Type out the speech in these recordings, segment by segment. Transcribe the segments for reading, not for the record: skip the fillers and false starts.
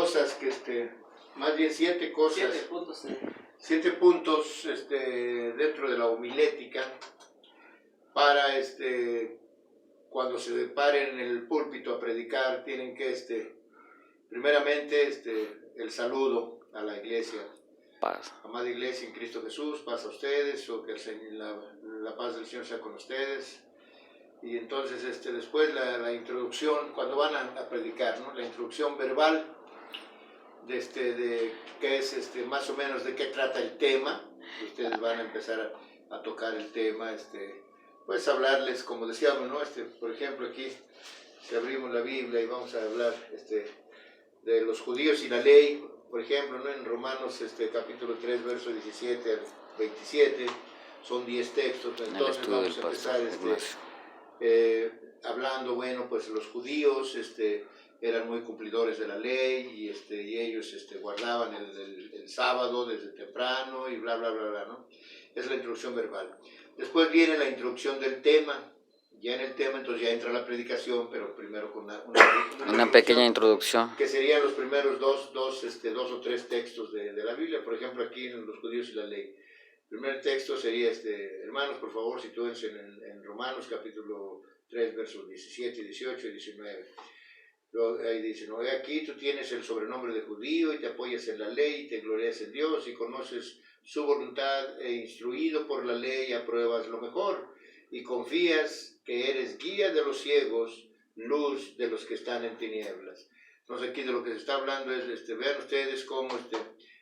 cosas más bien 7 cosas, 7 puntos dentro de la homilética para cuando se paren en el púlpito a predicar, tienen que primeramente el saludo a la iglesia. Paz. Amada iglesia en Cristo Jesús, paz a ustedes, o que la paz del Señor sea con ustedes. Y entonces después la introducción, cuando van a predicar, ¿no? La introducción verbal de qué es más o menos de qué trata el tema. Ustedes van a empezar a tocar el tema, pues hablarles, como decíamos, ¿no? Por ejemplo, aquí si abrimos la Biblia y vamos a hablar de los judíos y la ley, por ejemplo, ¿no? En Romanos capítulo 3, verso 17 al 27, son 10 textos, entonces vamos a empezar hablando, bueno, pues los judíos eran muy cumplidores de la ley y ellos guardaban el sábado desde temprano y bla, bla, bla, bla, ¿no? Es la introducción verbal. Después viene la introducción del tema. Ya en el tema entonces ya entra la predicación, pero primero con una pequeña introducción. Que serían los primeros dos o tres textos de la Biblia. Por ejemplo, aquí en los judíos y la ley. El primer texto sería, hermanos, por favor, sitúense en Romanos capítulo 3, versos 17, 18 y 19. Luego, ahí dice, ¿no? Aquí tú tienes el sobrenombre de judío y te apoyas en la ley y te glorias en Dios y conoces su voluntad e instruido por la ley apruebas lo mejor y confías que eres guía de los ciegos, luz de los que están en tinieblas. Entonces aquí de lo que se está hablando es, vean ustedes cómo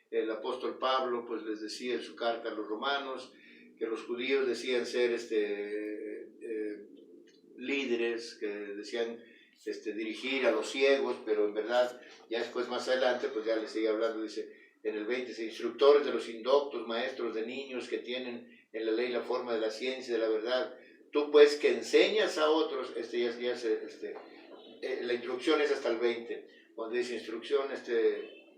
el apóstol Pablo pues les decía en su carta a los romanos que los judíos decían ser líderes, que decían dirigir a los ciegos, pero en verdad ya después más adelante pues ya les sigue hablando, dice en el 20, instructores de los indoctos, maestros de niños que tienen en la ley la forma de la ciencia y de la verdad. Tú pues que enseñas a otros, la introducción es hasta el 20, cuando dice instrucción,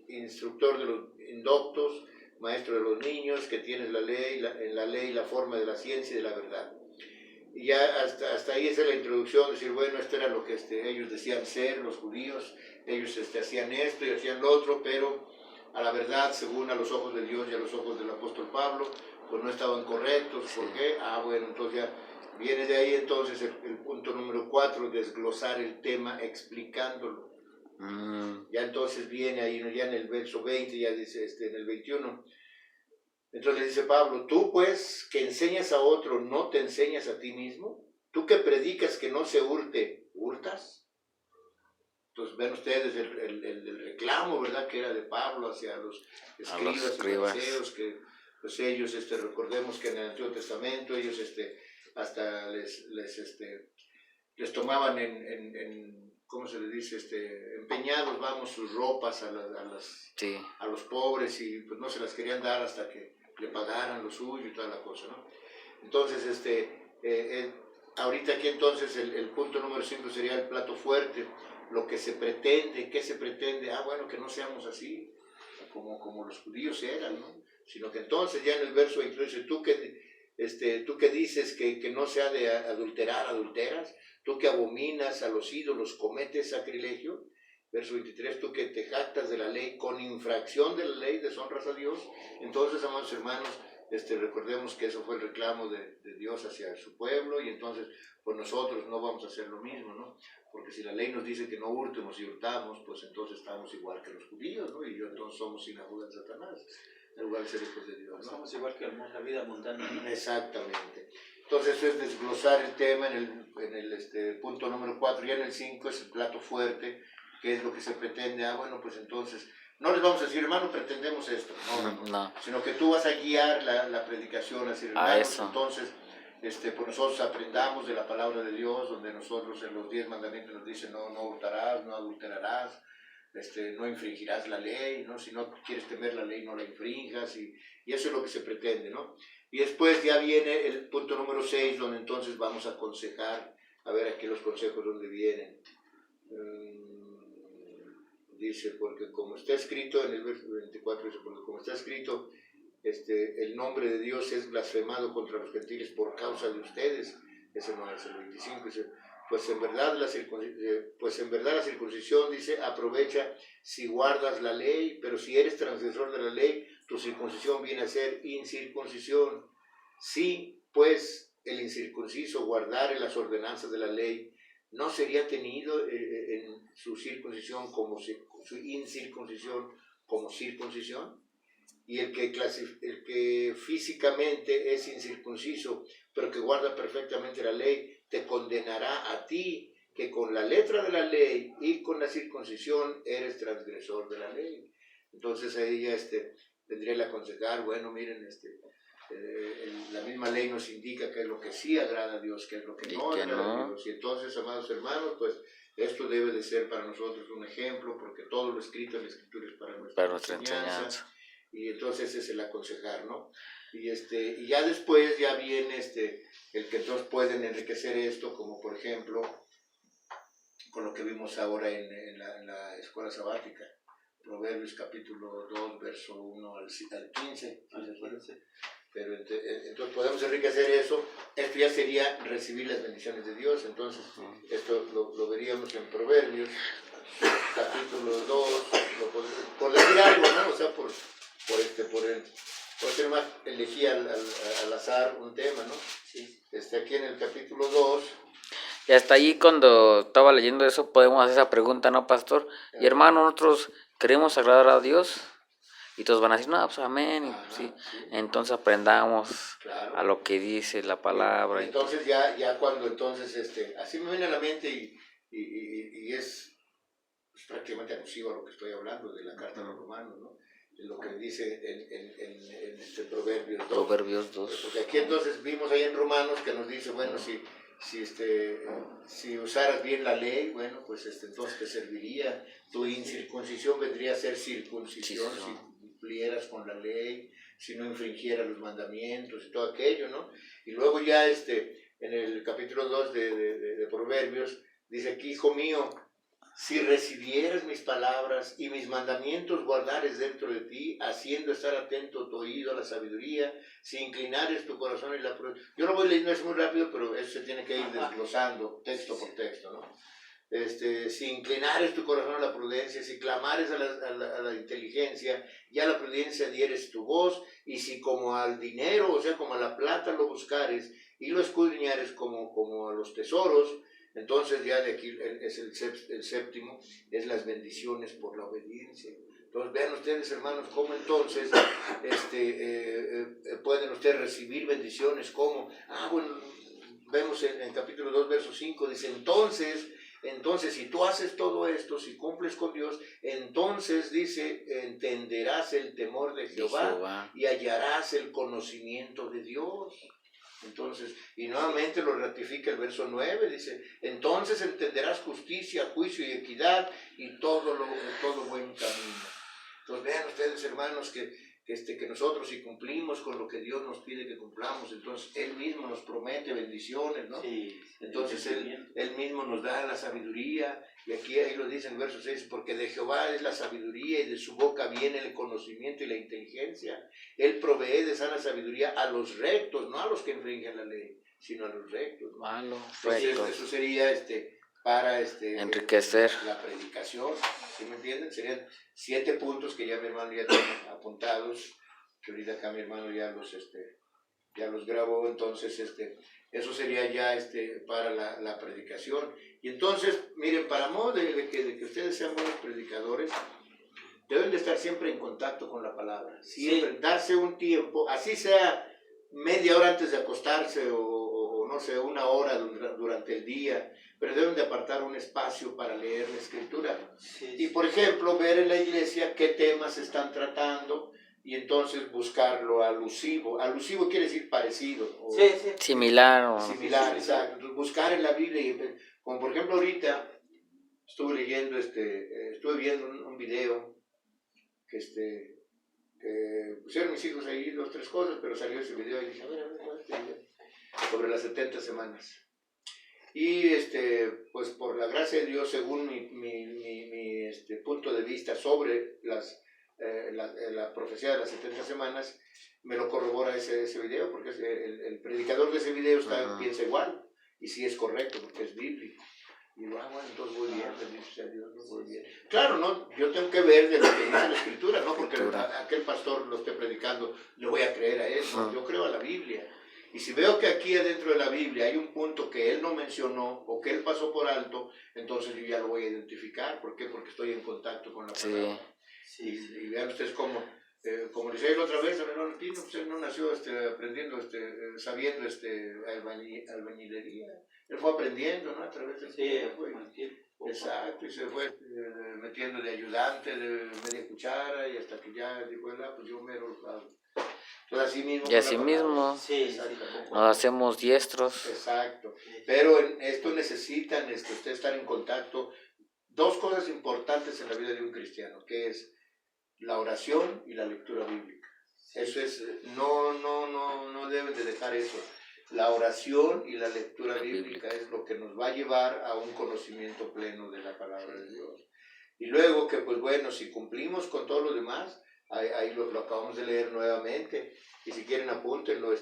instructor de los indoctos, maestro de los niños, que tienes en la ley la forma de la ciencia y de la verdad. Y ya hasta ahí es la introducción, decir, bueno, esto era lo que ellos decían ser, los judíos, ellos hacían esto y hacían lo otro, pero a la verdad, según a los ojos de Dios y a los ojos del apóstol Pablo, pues no estaban correctos. ¿Por qué? Bueno, entonces ya viene de ahí entonces el punto número 4, desglosar el tema explicándolo. Ya entonces viene ahí, ya en el verso 20, ya dice en el 21. Entonces dice Pablo, tú pues que enseñas a otro, ¿no te enseñas a ti mismo? Tú que predicas que no se hurte, ¿hurtas? Entonces ven ustedes el reclamo, ¿verdad? Que era de Pablo hacia los escribas y fariseos, que pues ellos, recordemos que en el Antiguo Testamento ellos hasta les tomaban ¿cómo se les dice? Empeñados, vamos, sus ropas a los pobres y pues no se las querían dar hasta que le pagaran lo suyo y toda la cosa, ¿no? Entonces, ahorita aquí entonces el punto número 5 sería el plato fuerte, lo que se pretende, ¿qué se pretende? Bueno, que no seamos así, como los judíos eran, ¿no? Sino que entonces ya en el verso 22 dice, tú que dices que no se ha de adulterar, adulteras, tú que abominas a los ídolos, cometes sacrilegio. Verso 23, tú que te jactas de la ley, con infracción de la ley deshonras a Dios. Entonces, amados hermanos, recordemos que eso fue el reclamo de Dios hacia su pueblo, y entonces pues nosotros no vamos a hacer lo mismo, ¿no? Porque si la ley nos dice que no hurtemos y hurtamos, pues entonces estamos igual que los judíos, ¿no? Y entonces somos sinagoga de Satanás, en lugar de ser hijos de Dios, ¿no? Somos igual que la vida mundana, ¿no? Exactamente. Entonces eso es desglosar el tema en el punto número 4, ya en el 5 es el plato fuerte, que es lo que se pretende. Bueno, pues entonces no les vamos a decir, hermano, pretendemos esto, no. Sino que tú vas a guiar la predicación, a decir, hermanos, entonces pues nosotros aprendamos de la palabra de Dios, donde nosotros en los 10 mandamientos nos dice no hurtarás, no adulterarás, no infringirás la ley, ¿no? Si no quieres temer la ley, no la infringas, y eso es lo que se pretende, ¿no? Y después ya viene el punto número 6, donde entonces vamos a aconsejar, a ver aquí los consejos donde vienen. Dice, porque como está escrito en el verso 24, dice, porque como está escrito, el nombre de Dios es blasfemado contra los gentiles por causa de ustedes. Ese no es el 25, dice, pues en verdad la circuncisión, dice, aprovecha si guardas la ley, pero si eres transgresor de la ley, tu circuncisión viene a ser incircuncisión. Si, pues, el incircunciso guardare las ordenanzas de la ley, ¿no sería tenido en su circuncisión como su incircuncisión como circuncisión? Y el que físicamente es incircunciso, pero que guarda perfectamente la ley, te condenará a ti, que con la letra de la ley y con la circuncisión eres transgresor de la ley. Entonces ahí ya tendría el aconsejar, bueno, miren, la misma ley nos indica qué es lo que sí agrada a Dios, qué es lo que no agrada a Dios. Y entonces, amados hermanos, pues esto debe de ser para nosotros un ejemplo, porque todo lo escrito en la Escritura es para nuestra enseñanza. Y entonces ese es el aconsejar, ¿no? Y ya después ya viene el que entonces pueden enriquecer esto, como por ejemplo, con lo que vimos ahora en la escuela sabática, Proverbios capítulo 2, verso 1 al 15. Pero entonces podemos enriquecer eso. Esto ya sería recibir las bendiciones de Dios. Entonces esto lo veríamos en Proverbios capítulo 2, por decir algo, ¿no? O sea, por ser más, elegí al azar un tema, ¿no? Sí. Aquí en el capítulo 2. Y hasta allí cuando estaba leyendo eso podemos hacer esa pregunta, ¿no, pastor? Y hermano, nosotros queremos agradar a Dios. Y todos van a decir, no, pues amén. Ajá, sí. Sí. Entonces aprendamos Claro. a lo que dice la palabra. Y entonces ya cuando entonces, así me viene a la mente y es prácticamente alusivo a lo que estoy hablando de la carta a los romanos, ¿no? Lo que dice en Proverbios 2. Proverbios 2. Porque aquí entonces vimos ahí en Romanos que nos dice, bueno, si usaras bien la ley, bueno, pues entonces te serviría. Tu incircuncisión vendría a ser circuncisión si cumplieras con la ley, si no infringieras los mandamientos y todo aquello, ¿no? Y luego ya en el capítulo 2 de Proverbios dice aquí, hijo mío, si recibieras mis palabras y mis mandamientos guardares dentro de ti, haciendo estar atento tu oído a la sabiduría, si inclinares tu corazón en la prudencia. Yo lo voy leyendo es muy rápido, pero eso se tiene que ir desglosando texto por texto, ¿no? Si inclinares tu corazón a la prudencia, si clamares a la inteligencia, y a la prudencia dieres tu voz, y si como al dinero, o sea, como a la plata lo buscares, y lo escudriñares como a los tesoros, entonces ya de aquí es el séptimo, es las bendiciones por la obediencia. Entonces vean ustedes, hermanos, cómo entonces pueden ustedes recibir bendiciones, como, bueno, vemos en capítulo 2, verso 5, dice, entonces si tú haces todo esto, si cumples con Dios, entonces dice, entenderás el temor de Jehová y hallarás el conocimiento de Dios. Entonces, y nuevamente lo ratifica el verso 9, dice, entonces entenderás justicia, juicio y equidad y todo buen camino. Entonces vean ustedes, hermanos, que nosotros si cumplimos con lo que Dios nos pide que cumplamos, entonces Él mismo nos promete bendiciones, ¿no? Sí, entonces Él mismo nos da la sabiduría, y aquí ahí lo dice en el verso 6, porque de Jehová es la sabiduría y de su boca viene el conocimiento y la inteligencia. Él provee de sana sabiduría a los rectos, no a los que infringen la ley, sino a los rectos, ¿no? A los rectos. Entonces, eso sería para enriquecer la predicación, ¿sí me entienden? Serían 7 puntos que ya mi hermano ya tiene apuntados, que ahorita acá mi hermano ya los grabó. Entonces eso sería ya para la predicación. Y entonces, miren, para modo de que ustedes sean buenos predicadores, deben de estar siempre en contacto con la palabra, siempre darse un tiempo, así sea media hora antes de acostarse o no sé, 1 hora durante el día, pero deben de apartar un espacio para leer la Escritura. Y por ejemplo, ver en la iglesia qué temas se están tratando y entonces buscarlo alusivo. Alusivo quiere decir parecido. O similar. Similar, exacto. Entonces, buscar en la Biblia, como por ejemplo ahorita estuve leyendo, estuve viendo un video que pusieron mis hijos ahí 2 o 3 cosas, pero salió ese video y dije, a ver, sobre las 70 semanas. Y pues por la gracia de Dios, según mi punto de vista sobre la profecía de las 70 semanas, me lo corrobora ese video, porque el predicador de ese video piensa igual. y sí es correcto porque es bíblico. Y digo, bueno, entonces voy bien, bendito sea Dios, no voy bien. Claro, no, yo tengo que ver de lo que dice la Escritura, no porque aquel pastor lo esté predicando, le voy a creer a él, no, yo creo a la Biblia. Y si veo que aquí adentro de la Biblia hay un punto que él no mencionó o que él pasó por alto, entonces yo ya lo voy a identificar. ¿Por qué? Porque estoy en contacto con la palabra. Sí. Y vean ustedes cómo, como decía él otra vez, el hermano Tino, pues él no nació aprendiendo, sabiendo albañilería. Él fue aprendiendo, ¿no? A través del tiempo. Exacto, y se fue metiendo de ayudante, de media cuchara, y hasta que ya dijo, pues yo mero lo hago. Entonces, así mismo, y así mismo nos hacemos diestros. Exacto. Pero esto necesitan ustedes estar en contacto. Dos cosas importantes en la vida de un cristiano, que es la oración y la lectura bíblica. Eso es, no deben de dejar eso. La oración y la lectura bíblica es lo que nos va a llevar a un conocimiento pleno de la palabra de Dios. Y luego que, pues bueno, si cumplimos con todo lo demás, ahí lo acabamos de leer nuevamente, y si quieren apúntenlo,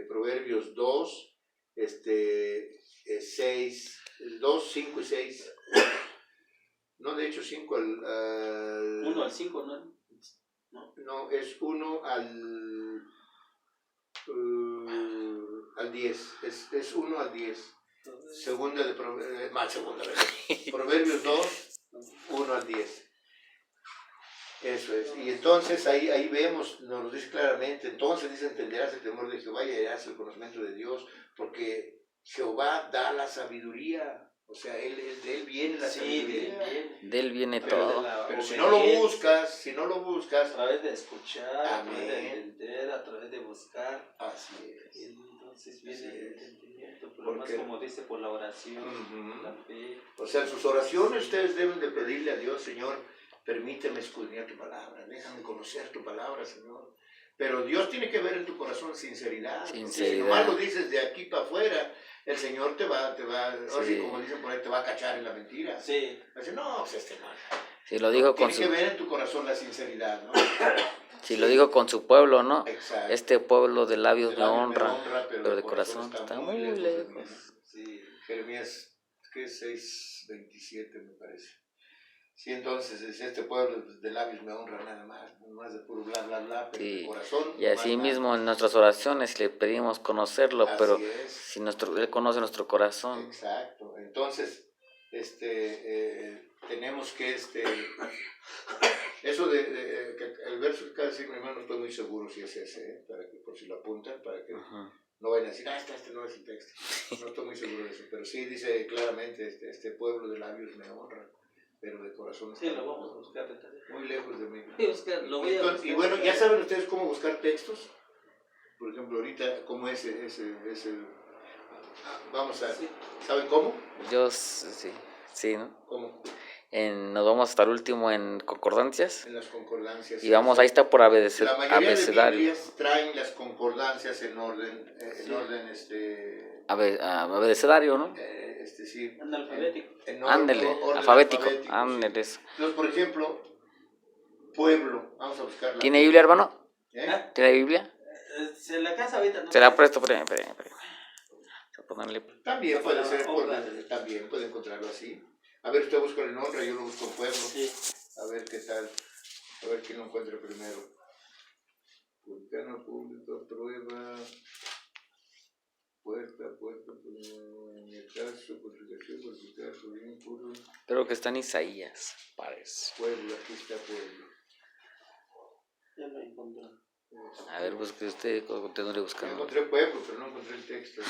Proverbios 2, 6, 2, 5 y 6. No, de hecho 5 1 al 5, ¿no? No, es 1 al 10, es 1 al 10. Segunda de Proverbios 2, 1 al 10. Eso es. Y entonces ahí vemos, nos lo dice claramente, entonces dice, entenderás el temor de Jehová y hallarás el conocimiento de Dios, porque Jehová da la sabiduría. O sea, de él viene la sabiduría. De él viene todo. Pero si no lo buscas, a través de escuchar, a través de entender, a través de buscar. Así es. Y entonces viene el entendimiento, pero más como dice, por la oración, la fe. O sea, en sus oraciones ustedes deben de pedirle a Dios, Señor, permíteme escudriñar tu palabra, déjame conocer tu palabra, Señor. Pero Dios tiene que ver en tu corazón sinceridad. Si nomás lo dices de aquí para afuera, el Señor te va, así como dicen por ahí, te va a cachar en la mentira. Sí. Dice, no, pues no. Si lo dijo tiene que ver en tu corazón la sinceridad, ¿no? Si lo dijo con su pueblo, ¿no? Exacto. Este pueblo de labios me honra, pero de corazón está muy lejos. Sí, Jeremías, ¿qué? 6:27 me parece. Sí, entonces este pueblo de labios me honra nada más de puro bla, bla, bla, pero de corazón. Y así mismo en nuestras oraciones le pedimos conocerlo, pero si él conoce nuestro corazón. Exacto, entonces tenemos que eso que el verso que acaba de decir mi hermano, no estoy muy seguro si es ese, para que por si lo apuntan, para que no vayan a decir, este no es el texto. No estoy muy seguro de eso, pero sí dice claramente, este pueblo de labios me honra, pero de corazón. Sí, lo vamos a buscar muy lejos de mí. Lo voy a buscar. Y bueno, ¿ya saben ustedes cómo buscar textos? Por ejemplo, ahorita, ¿cómo vamos a... Sí. ¿Saben cómo? Yo sí, ¿no? ¿Cómo? Nos vamos hasta el último en concordancias. En las concordancias. Y vamos, ahí está por abecedario. La mayoría de Biblias traen las concordancias en orden, abecedario, ¿no? Sí. Alfabético. Ándele, alfabético. Ándele. Sí. Entonces, por ejemplo, pueblo, vamos a buscarla. ¿Tiene Biblia, hermano? ¿Tiene Biblia? En la casa ahorita no. Se la presto, espérame. También puede ser, también puede encontrarlo así. A ver, usted busca en honra, yo lo busco en pueblo. Sí. A ver qué tal. A ver quién lo encuentra primero. Publicano público, prueba. Puerta, en el caso, publicación, bien puro. Creo que está en Isaías, parece. Pueblo, aquí está pueblo. Ya lo encontré. A ver, busque usted, continúe buscando. Yo encontré pueblo, pero no encontré el texto.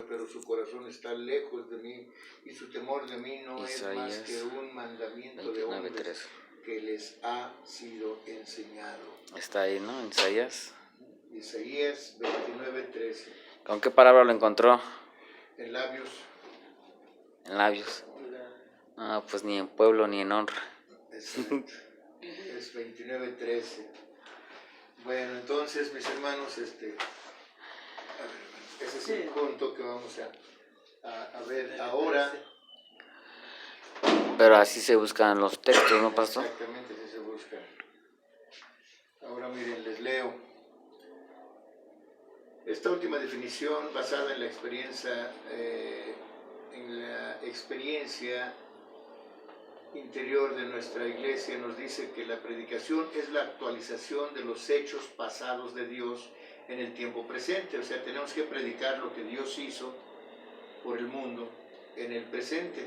Pero su corazón está lejos de mí y su temor de mí no Isaías, es más que un mandamiento de hombres que les ha sido enseñado. Está ahí, ¿no? En Isaías. Isaías 29:13. ¿Con qué palabra lo encontró? En labios en labios. Ah, pues ni en pueblo ni en honra. Exacto. Es 29:13. Bueno, entonces, mis hermanos, a ver, ese es el punto que vamos a ver ahora. Pero así se buscan los textos, ¿no, pastor? Exactamente, así se buscan. Ahora miren, les leo. Esta última definición, basada en la experiencia interior de nuestra iglesia, nos dice que la predicación es la actualización de los hechos pasados de Dios en el tiempo presente. O sea, tenemos que predicar lo que Dios hizo por el mundo en el presente.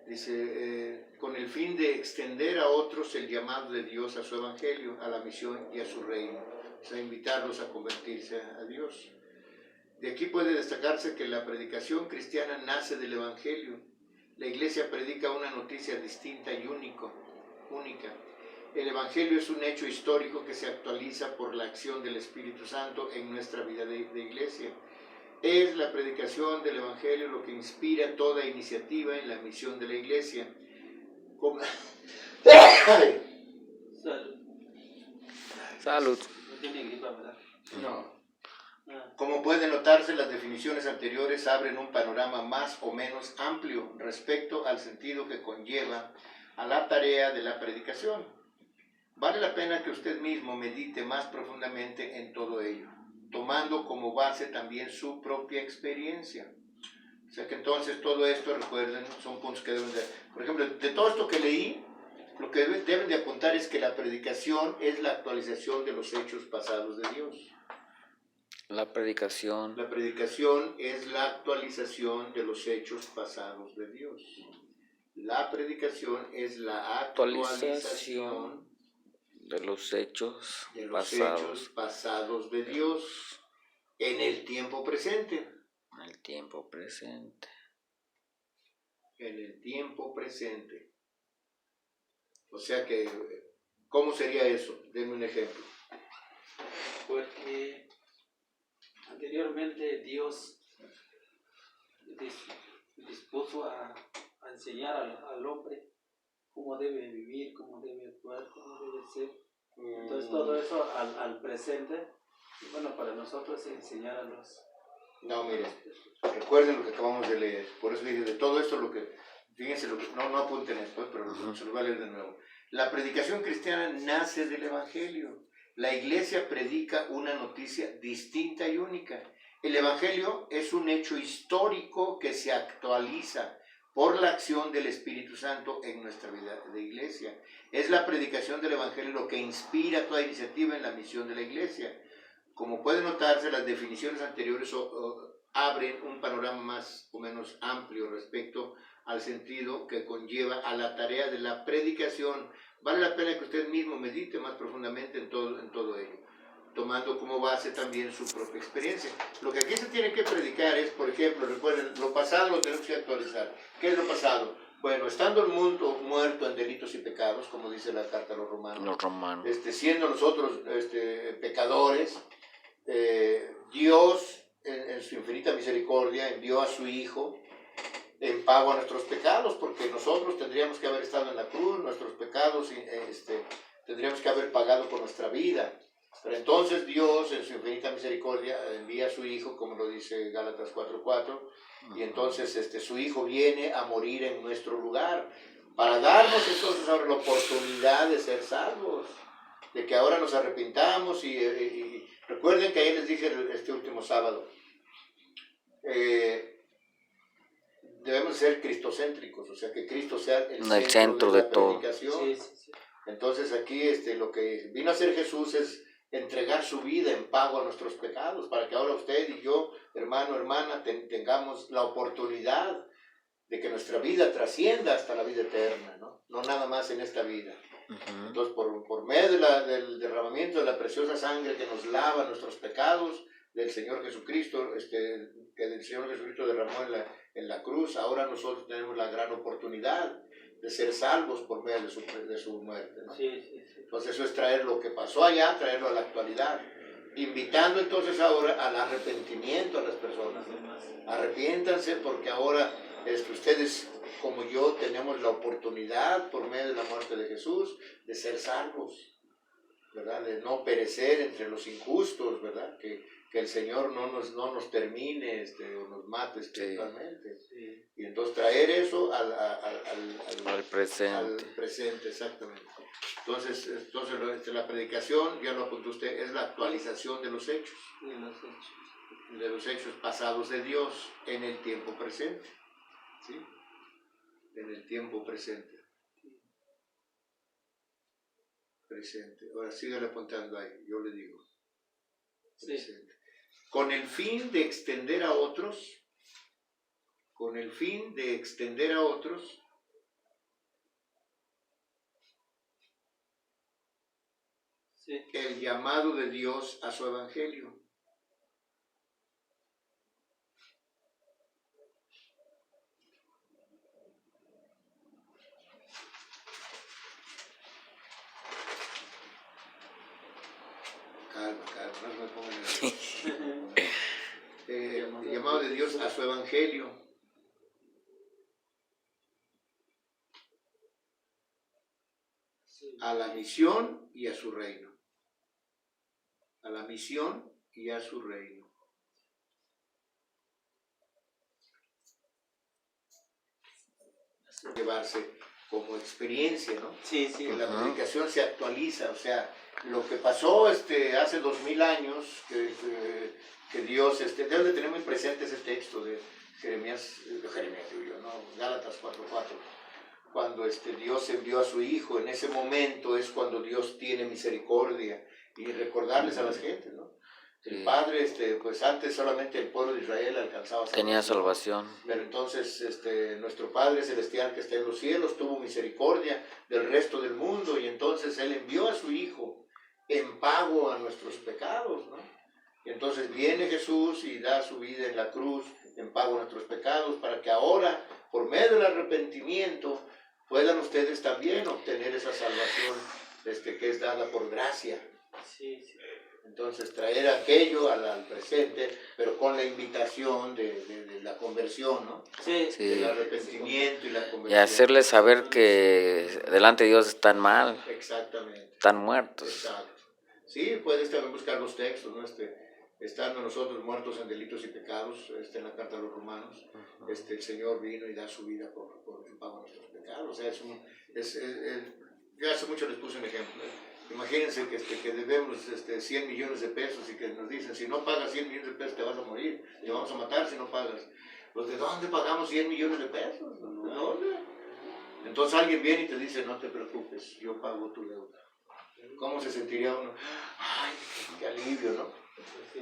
Dice, con el fin de extender a otros el llamado de Dios a su evangelio, a la misión y a su reino. O sea, invitarlos a convertirse a Dios. De aquí puede destacarse que la predicación cristiana nace del evangelio. La iglesia predica una noticia distinta y única. El evangelio es un hecho histórico que se actualiza por la acción del Espíritu Santo en nuestra vida de iglesia. Es la predicación del evangelio lo que inspira toda iniciativa en la misión de la iglesia. Salud. No tiene gripa, ¿verdad? No. Como puede notarse, las definiciones anteriores abren un panorama más o menos amplio respecto al sentido que conlleva a la tarea de la predicación. Vale la pena que usted mismo medite más profundamente en todo ello, tomando como base también su propia experiencia. O sea que entonces todo esto, recuerden, son puntos que deben de... Por ejemplo, de todo esto que leí, lo que deben de apuntar es que la predicación es la actualización de los hechos pasados de Dios. La predicación. La predicación es la actualización de los hechos pasados de Dios. La predicación es la actualización de los hechos pasados de Dios en el tiempo presente. En el tiempo presente. En el tiempo presente. O sea que, ¿cómo sería eso? Denme un ejemplo. Porque anteriormente Dios dispuso a enseñar al hombre cómo debe vivir, cómo debe actuar, cómo debe ser. Entonces todo eso al presente, bueno, para nosotros es enseñar a los... No, miren, recuerden lo que acabamos de leer. Por eso dije, de todo esto fíjense lo que, no apunten esto, pero se lo voy a leer de nuevo. La predicación cristiana nace del evangelio. La iglesia predica una noticia distinta y única. El evangelio es un hecho histórico que se actualiza por la acción del Espíritu Santo en nuestra vida de iglesia. Es la predicación del evangelio lo que inspira toda iniciativa en la misión de la iglesia. Como puede notarse, las definiciones anteriores abren un panorama más o menos amplio respecto al sentido que conlleva a la tarea de la predicación. Vale la pena que usted mismo medite más profundamente en todo ello, tomando como base también su propia experiencia. Lo que aquí se tiene que predicar es, por ejemplo, recuerden, lo pasado lo tenemos que actualizar. ¿Qué es lo pasado? Bueno, estando el mundo muerto en delitos y pecados, como dice la carta a los romanos, siendo nosotros pecadores, Dios en su infinita misericordia envió a su Hijo en pago a nuestros pecados, porque nosotros tendríamos que haber estado en la cruz, nuestros pecados tendríamos que haber pagado por nuestra vida. Pero entonces Dios en su infinita misericordia envía a su Hijo, como lo dice Gálatas 4:4, y entonces su Hijo viene a morir en nuestro lugar, para darnos entonces ahora la oportunidad de ser salvos, de que ahora nos arrepintamos y recuerden que ayer les dije este último sábado, debemos ser cristocéntricos, o sea que Cristo sea el centro de la predicación. Sí. Entonces aquí lo que vino a hacer Jesús es entregar su vida en pago a nuestros pecados, para que ahora usted y yo, hermano, hermana, tengamos la oportunidad de que nuestra vida trascienda hasta la vida eterna, no nada más en esta vida. Uh-huh. Entonces, por medio del derramamiento de la preciosa sangre que nos lava nuestros pecados, del Señor Jesucristo, que el Señor Jesucristo derramó en la cruz, ahora nosotros tenemos la gran oportunidad de ser salvos por medio de su muerte, ¿no? Sí. Entonces eso es traer lo que pasó allá, traerlo a la actualidad, invitando entonces ahora al arrepentimiento a las personas, ¿no? Arrepiéntanse porque ahora Ustedes, como yo, tenemos la oportunidad, por medio de la muerte de Jesús, de ser salvos, ¿verdad? De no perecer entre los injustos, ¿verdad? Que el Señor no nos termine o nos mate espiritualmente. Sí. Y entonces traer eso al presente. al presente, exactamente. Entonces la predicación, ya lo apuntó usted, es la actualización de los hechos. De los hechos pasados de Dios en el tiempo presente. ¿Sí? En el tiempo presente. Presente. Ahora síguele apuntando ahí, yo le digo. Presente. Sí. Con el fin de extender a otros, sí, el llamado de Dios a su evangelio. Calma, no me pongan el llamado de Dios a su evangelio. A la misión y a su reino. A la misión y a su reino. Llevarse como experiencia, ¿no? Sí, sí. Que la predicación se actualiza, o sea, lo que pasó hace 2000 años, que Dios, debe de tener muy presente ese texto de Gálatas 4:4, cuando Dios envió a su Hijo, en ese momento es cuando Dios tiene misericordia, y recordarles a las gentes, ¿no? El Padre, pues antes solamente el pueblo de Israel alcanzaba salvación. Tenía salvación. Pero entonces nuestro Padre Celestial que está en los cielos tuvo misericordia del resto del mundo, y entonces Él envió a su Hijo en pago a nuestros pecados, ¿no? Y entonces viene Jesús y da su vida en la cruz en pago a nuestros pecados, para que ahora, por medio del arrepentimiento, puedan ustedes también obtener esa salvación que es dada por gracia. Sí, sí. Entonces traer aquello al presente, pero con la invitación de la conversión, ¿no? Sí. El arrepentimiento y la conversión. Y hacerles saber que delante de Dios están mal. Exactamente. Están muertos. Exacto. Sí, puedes también buscar los textos, ¿no? Estando nosotros muertos en delitos y pecados, en la carta a los Romanos, el Señor vino y da su vida en pago a nuestros pecados. O sea, yo hace mucho les puse un ejemplo, ¿eh? Imagínense que debemos 100 millones de pesos y que nos dicen, si no pagas 100 millones de pesos te vas a morir, te vamos a matar si no pagas. Pues ¿de dónde pagamos 100 millones de pesos? ¿De dónde? Entonces alguien viene y te dice, no te preocupes, yo pago tu deuda. ¿Cómo se sentiría uno? Ay, qué alivio, ¿no?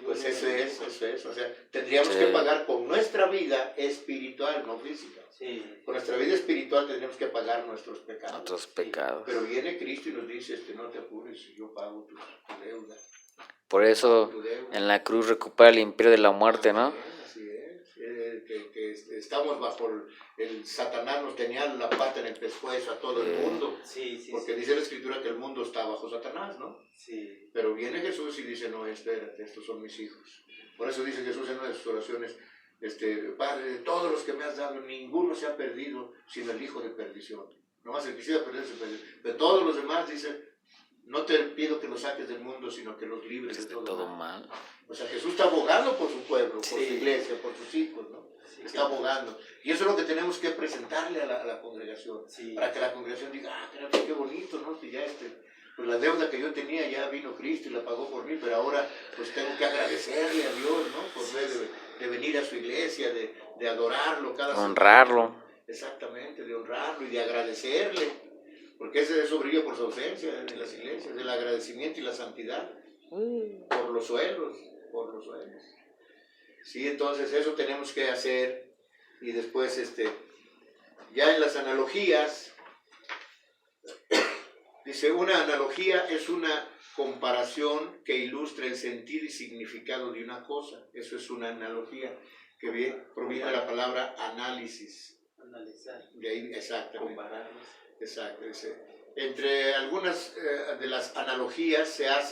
Pues eso es, o sea, tendríamos que pagar con nuestra vida espiritual, no física. Sí. Con nuestra vida espiritual tendríamos que pagar nuestros pecados. Nuestros pecados. Pero viene Cristo y nos dice, no te apures, yo pago tu deuda. Por eso en la cruz recupera el imperio de la muerte, ¿no? Así es. Que estamos bajo el Satanás, nos tenía la pata en el pescuezo a todo el mundo. Sí, porque dice la Escritura que el mundo está bajo Satanás, ¿no? Sí. Pero viene Jesús y dice, no, espérate, estos son mis hijos. Por eso dice Jesús en una de sus oraciones, Padre, de todos los que me has dado, ninguno se ha perdido, sino el hijo de perdición. Nomás el que quisiera perderse, de todos los demás, dice, no te pido que los saques del mundo, sino que los libres de todo mal. O sea, Jesús está abogando por su pueblo, por su iglesia, por sus hijos, ¿no? Está abogando. Y eso es lo que tenemos que presentarle a la congregación, para que la congregación diga, qué bonito, ¿no? Que ya pues la deuda que yo tenía ya vino Cristo y la pagó por mí, pero ahora pues tengo que agradecerle a Dios, ¿no? Por medio de venir a su iglesia, de adorarlo cada semana. Honrarlo. Exactamente, de honrarlo y de agradecerle. Porque eso brilla por su ausencia en las iglesias, el agradecimiento y la santidad, por los suelos. Sí, entonces eso tenemos que hacer, y después ya en las analogías, dice, una analogía es una comparación que ilustra el sentido y significado de una cosa. Eso es una analogía, que proviene de la palabra análisis. Analizar. De ahí, exactamente. Compararlos. Exacto. Entre algunas de las analogías se hace